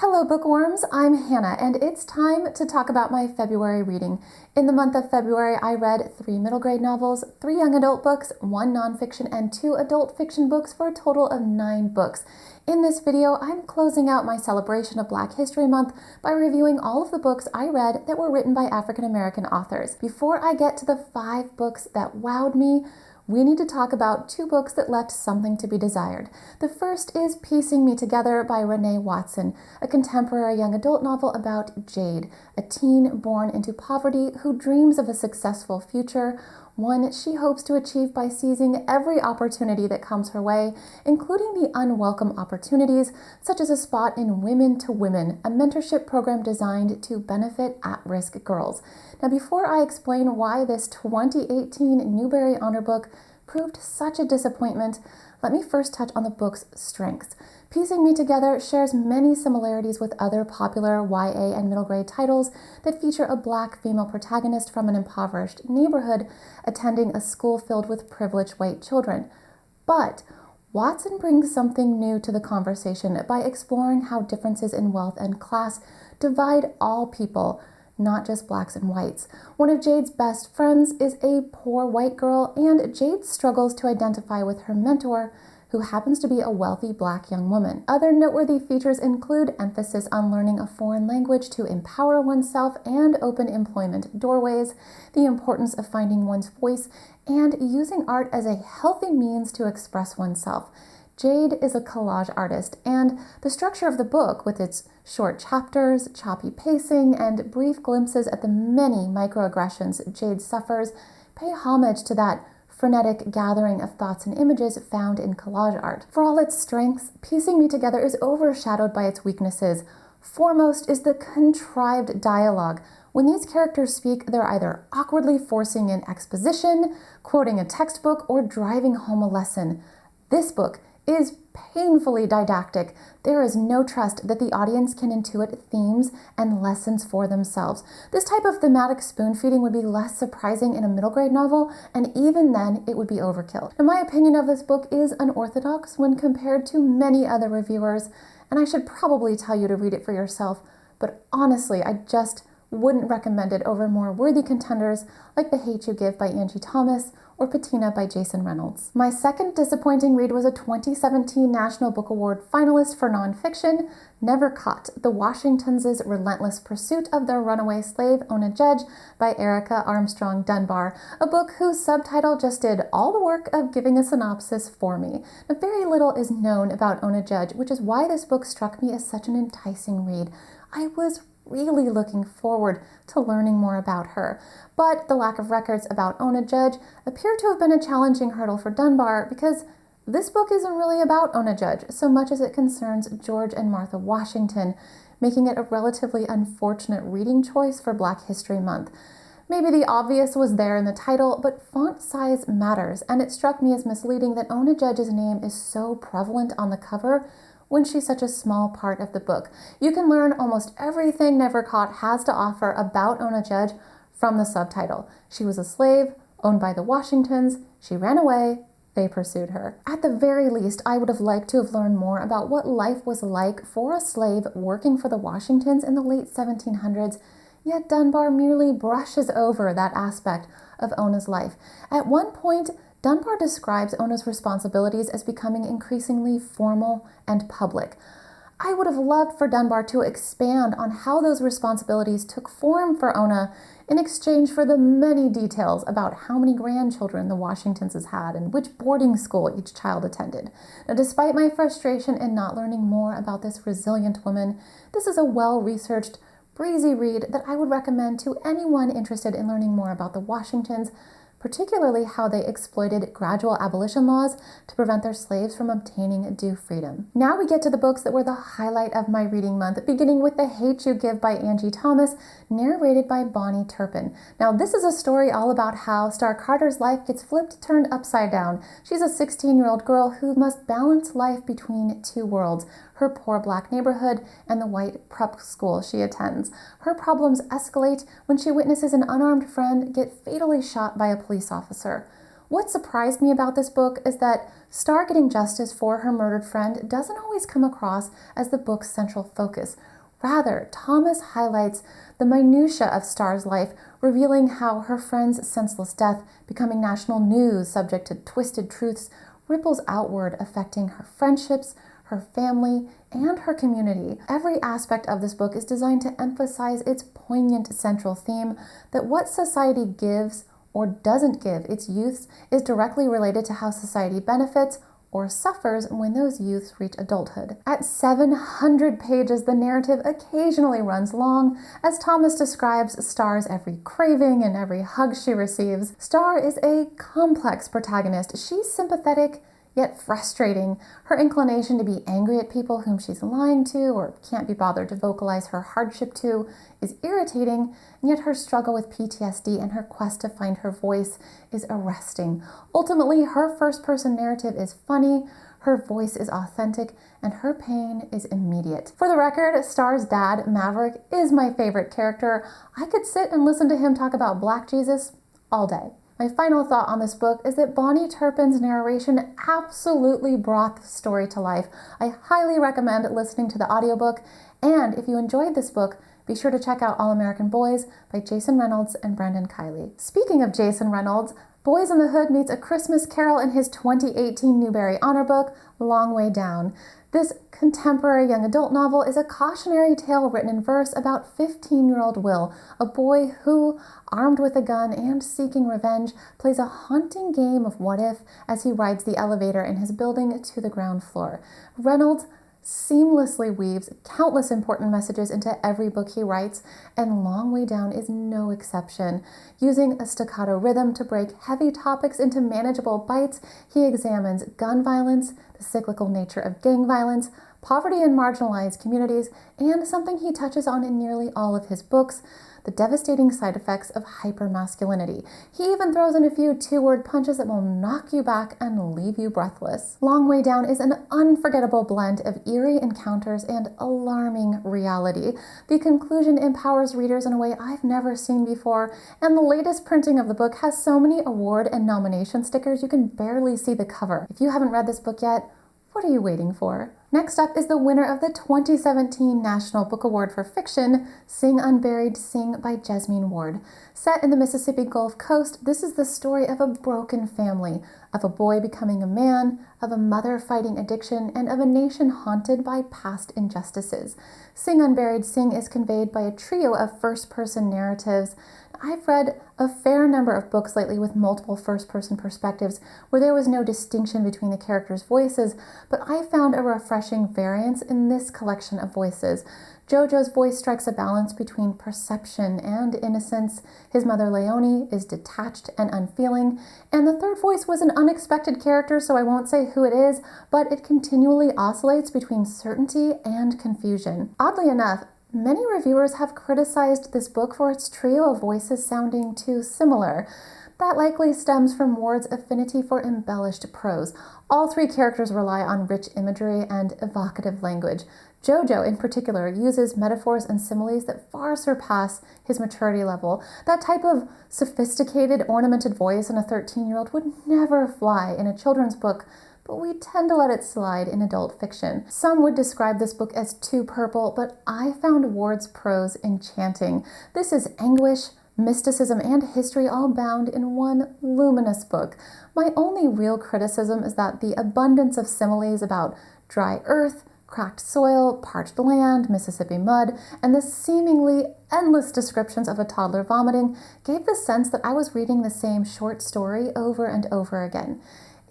Hello bookworms, I'm Hannah and it's time to talk about my February reading. In the month of February, I read 3 middle grade novels, 3 young adult books, 1 nonfiction, and 2 adult fiction books for a total of 9 books. In this video, I'm closing out my celebration of Black History Month by reviewing all of the books I read that were written by African American authors. Before I get to the 5 books that wowed me, we need to talk about 2 books that left something to be desired. The first is Piecing Me Together by Renee Watson, a contemporary young adult novel about Jade, a teen born into poverty who dreams of a successful future, one she hopes to achieve by seizing every opportunity that comes her way, including the unwelcome opportunities such as a spot in Women to Women, a mentorship program designed to benefit at-risk girls. Now, before I explain why this 2018 Newbery Honor book proved such a disappointment, let me first touch on the book's strengths. Piecing Me Together shares many similarities with other popular YA and middle grade titles that feature a Black female protagonist from an impoverished neighborhood attending a school filled with privileged white children. But Watson brings something new to the conversation by exploring how differences in wealth and class divide all people, not just Blacks and whites. One of Jade's best friends is a poor white girl, and Jade struggles to identify with her mentor, who happens to be a wealthy Black young woman. Other noteworthy features include emphasis on learning a foreign language to empower oneself and open employment doorways, the importance of finding one's voice, and using art as a healthy means to express oneself. Jade is a collage artist, and the structure of the book, with its short chapters, choppy pacing, and brief glimpses at the many microaggressions Jade suffers, pay homage to that frenetic gathering of thoughts and images found in collage art. For all its strengths, Piecing Me Together is overshadowed by its weaknesses. Foremost is the contrived dialogue. When these characters speak, they're either awkwardly forcing in exposition, quoting a textbook, or driving home a lesson. This book is painfully didactic. There is no trust that the audience can intuit themes and lessons for themselves. This type of thematic spoon-feeding would be less surprising in a middle grade novel, and even then it would be overkill. Now, my opinion of this book is unorthodox when compared to many other reviewers, and I should probably tell you to read it for yourself, but honestly, I just wouldn't recommend it over more worthy contenders like The Hate U Give by Angie Thomas or Patina by Jason Reynolds. My second disappointing read was a 2017 National Book Award finalist for nonfiction, Never Caught, The Washingtons' Relentless Pursuit of Their Runaway Slave, Ona Judge by Erica Armstrong Dunbar, a book whose subtitle just did all the work of giving a synopsis for me. Now, very little is known about Ona Judge, which is why this book struck me as such an enticing read. I was really looking forward to learning more about her. But the lack of records about Ona Judge appear to have been a challenging hurdle for Dunbar because this book isn't really about Ona Judge so much as it concerns George and Martha Washington, making it a relatively unfortunate reading choice for Black History Month. Maybe the obvious was there in the title, but font size matters, and it struck me as misleading that Ona Judge's name is so prevalent on the cover when she's such a small part of the book. You can learn almost everything Never Caught has to offer about Ona Judge from the subtitle. She was a slave, owned by the Washingtons, she ran away, they pursued her. At the very least, I would have liked to have learned more about what life was like for a slave working for the Washingtons in the late 1700s, yet Dunbar merely brushes over that aspect of Ona's life. At one point, Dunbar describes Ona's responsibilities as becoming increasingly formal and public. I would have loved for Dunbar to expand on how those responsibilities took form for Ona in exchange for the many details about how many grandchildren the Washingtons had and which boarding school each child attended. Now, despite my frustration in not learning more about this resilient woman, this is a well-researched, breezy read that I would recommend to anyone interested in learning more about the Washingtons, particularly how they exploited gradual abolition laws to prevent their slaves from obtaining due freedom. Now we get to the books that were the highlight of my reading month, beginning with The Hate U Give by Angie Thomas, narrated by Bonnie Turpin. Now, this is a story all about how Star Carter's life gets turned upside down. She's a 16-year-old girl who must balance life between 2 worlds, her poor Black neighborhood and the white prep school she attends. Her problems escalate when she witnesses an unarmed friend get fatally shot by a police officer. What surprised me about this book is that Star getting justice for her murdered friend doesn't always come across as the book's central focus. Rather, Thomas highlights the minutiae of Star's life, revealing how her friend's senseless death, becoming national news subject to twisted truths, ripples outward, affecting her friendships, her family, and her community. Every aspect of this book is designed to emphasize its poignant central theme that what society gives or doesn't give its youths is directly related to how society benefits or suffers when those youths reach adulthood. At 700 pages, the narrative occasionally runs long, as Thomas describes Star's every craving and every hug she receives. Star is a complex protagonist. She's sympathetic, yet frustrating. Her inclination to be angry at people whom she's lying to or can't be bothered to vocalize her hardship to is irritating, and yet her struggle with PTSD and her quest to find her voice is arresting. Ultimately, her first-person narrative is funny, her voice is authentic, and her pain is immediate. For the record, Star's dad, Maverick, is my favorite character. I could sit and listen to him talk about Black Jesus all day. My final thought on this book is that Bonnie Turpin's narration absolutely brought the story to life. I highly recommend listening to the audiobook, and if you enjoyed this book, be sure to check out All American Boys by Jason Reynolds and Brendan Kiley. Speaking of Jason Reynolds, Boys in the Hood meets A Christmas Carol in his 2018 Newbery Honor book, Long Way Down. This contemporary young adult novel is a cautionary tale written in verse about 15-year-old Will, a boy who, armed with a gun and seeking revenge, plays a haunting game of what if as he rides the elevator in his building to the ground floor. Reynolds seamlessly weaves countless important messages into every book he writes, and Long Way Down is no exception. Using a staccato rhythm to break heavy topics into manageable bites, he examines gun violence, the cyclical nature of gang violence, poverty in marginalized communities, and something he touches on in nearly all of his books, the devastating side effects of hypermasculinity. He even throws in a few two-word punches that will knock you back and leave you breathless. Long Way Down is an unforgettable blend of eerie encounters and alarming reality. The conclusion empowers readers in a way I've never seen before, and the latest printing of the book has so many award and nomination stickers you can barely see the cover. If you haven't read this book yet, what are you waiting for? Next up is the winner of the 2017 National Book Award for Fiction, Sing Unburied Sing by Jasmine Ward. Set in the Mississippi Gulf Coast, this is the story of a broken family, of a boy becoming a man, of a mother fighting addiction, and of a nation haunted by past injustices. Sing Unburied Sing is conveyed by a trio of first-person narratives. I've read a fair number of books lately with multiple first-person perspectives where there was no distinction between the characters' voices, but I found a refreshing variance in this collection of voices. Jojo's voice strikes a balance between perception and innocence. His mother, Leonie, is detached and unfeeling. And the third voice was an unexpected character, so I won't say who it is, but it continually oscillates between certainty and confusion. Oddly enough, many reviewers have criticized this book for its trio of voices sounding too similar. That likely stems from Ward's affinity for embellished prose. All three characters rely on rich imagery and evocative language. Jojo, in particular, uses metaphors and similes that far surpass his maturity level. That type of sophisticated, ornamented voice in a 13-year-old would never fly in a children's book, but we tend to let it slide in adult fiction. Some would describe this book as too purple, but I found Ward's prose enchanting. This is anguish, mysticism, and history all bound in one luminous book. My only real criticism is that the abundance of similes about dry earth, cracked soil, parched land, Mississippi mud, and the seemingly endless descriptions of a toddler vomiting gave the sense that I was reading the same short story over and over again.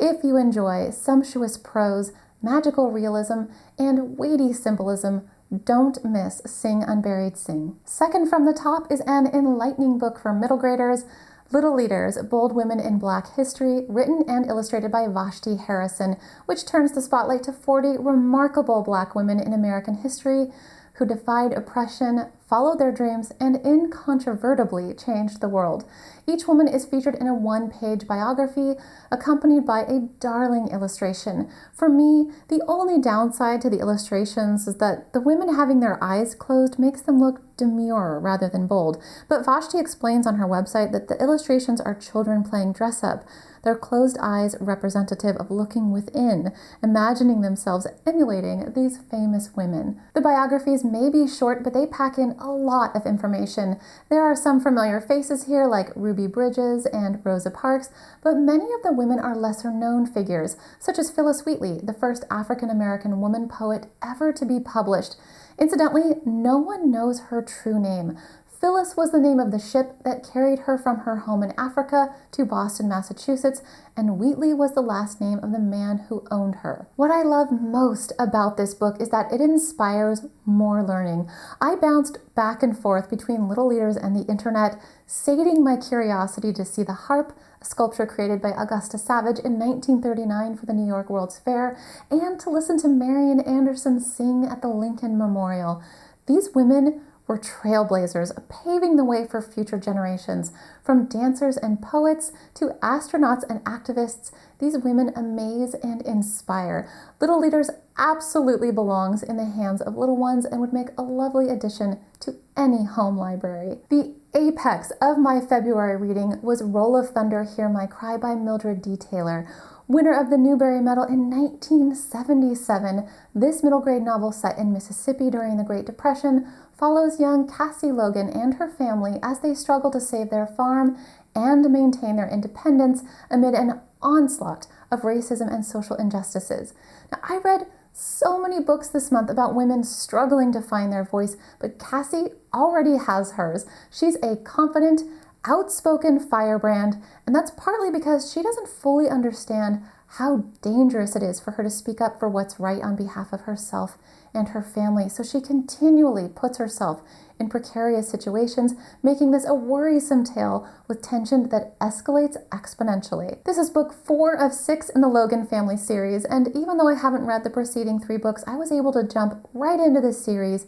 If you enjoy sumptuous prose, magical realism, and weighty symbolism, don't miss Sing Unburied Sing. Second from the top is an enlightening book for middle graders, Little Leaders, Bold Women in Black History, written and illustrated by Vashti Harrison, which turns the spotlight to 40 remarkable Black women in American history who defied oppression, followed their dreams, and incontrovertibly changed the world. Each woman is featured in a one-page biography, accompanied by a darling illustration. For me, the only downside to the illustrations is that the women having their eyes closed makes them look demure rather than bold. But Vashti explains on her website that the illustrations are children playing dress-up, their closed eyes representative of looking within, imagining themselves emulating these famous women. The biographies may be short, but they pack in a lot of information. There are some familiar faces here like Ruby Bridges and Rosa Parks, but many of the women are lesser-known figures, such as Phyllis Wheatley, the first African-American woman poet ever to be published. Incidentally, no one knows her true name. Phyllis was the name of the ship that carried her from her home in Africa to Boston, Massachusetts, and Wheatley was the last name of the man who owned her. What I love most about this book is that it inspires more learning. I bounced back and forth between Little Leaders and the internet, sating my curiosity to see the harp, a sculpture created by Augusta Savage in 1939 for the New York World's Fair, and to listen to Marian Anderson sing at the Lincoln Memorial. These women were trailblazers, paving the way for future generations. From dancers and poets to astronauts and activists, these women amaze and inspire. Little Leaders absolutely belongs in the hands of little ones and would make a lovely addition to any home library. The apex of my February reading was Roll of Thunder, Hear My Cry by Mildred D. Taylor. Winner of the Newbery Medal in 1977, this middle grade novel set in Mississippi during the Great Depression follows young Cassie Logan and her family as they struggle to save their farm and maintain their independence amid an onslaught of racism and social injustices. Now, I read so many books this month about women struggling to find their voice, but Cassie already has hers. She's a confident, outspoken firebrand, and that's partly because she doesn't fully understand how dangerous it is for her to speak up for what's right on behalf of herself and her family. So she continually puts herself in precarious situations, making this a worrisome tale with tension that escalates exponentially. This is book 4 of 6 in the Logan family series, and even though I haven't read the preceding 3 books, I was able to jump right into this series,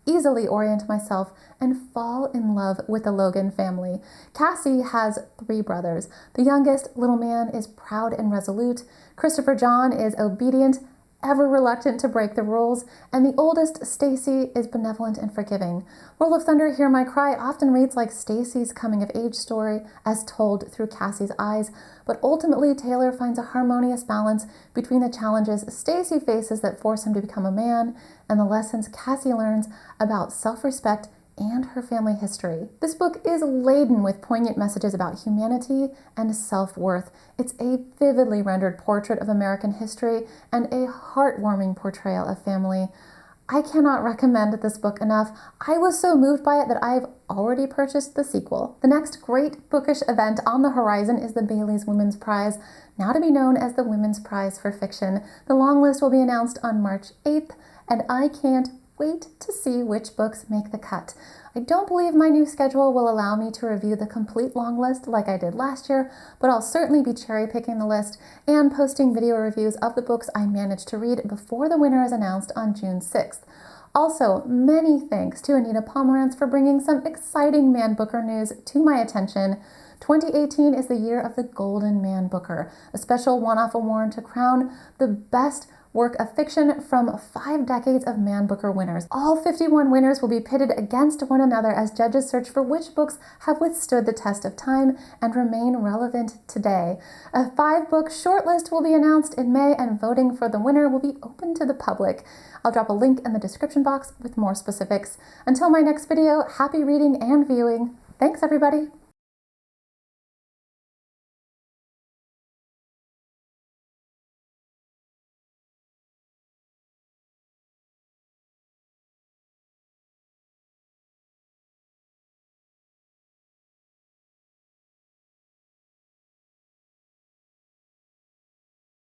easily orient myself, and fall in love with the Logan family. Cassie has 3 brothers. The youngest, little man, is proud and resolute. Christopher John is obedient, ever reluctant to break the rules, and the oldest, Stacy, is benevolent and forgiving. Roll of Thunder, Hear My Cry often reads like Stacy's coming-of-age story as told through Cassie's eyes, but ultimately Taylor finds a harmonious balance between the challenges Stacy faces that force him to become a man and the lessons Cassie learns about self-respect and her family history. This book is laden with poignant messages about humanity and self-worth. It's a vividly rendered portrait of American history and a heartwarming portrayal of family. I cannot recommend this book enough. I was so moved by it that I've already purchased the sequel. The next great bookish event on the horizon is the Bailey's Women's Prize, now to be known as the Women's Prize for Fiction. The long list will be announced on March 8th, and I can't wait to see which books make the cut. I don't believe my new schedule will allow me to review the complete long list like I did last year, but I'll certainly be cherry-picking the list and posting video reviews of the books I managed to read before the winner is announced on June 6th. Also, many thanks to Anita Pomerantz for bringing some exciting Man Booker news to my attention. 2018 is the year of the Golden Man Booker, a special one-off award to crown the best work of fiction from 5 decades of Man Booker winners. All 51 winners will be pitted against one another as judges search for which books have withstood the test of time and remain relevant today. A 5-book shortlist will be announced in May, and voting for the winner will be open to the public. I'll drop a link in the description box with more specifics. Until my next video, happy reading and viewing. Thanks, everybody.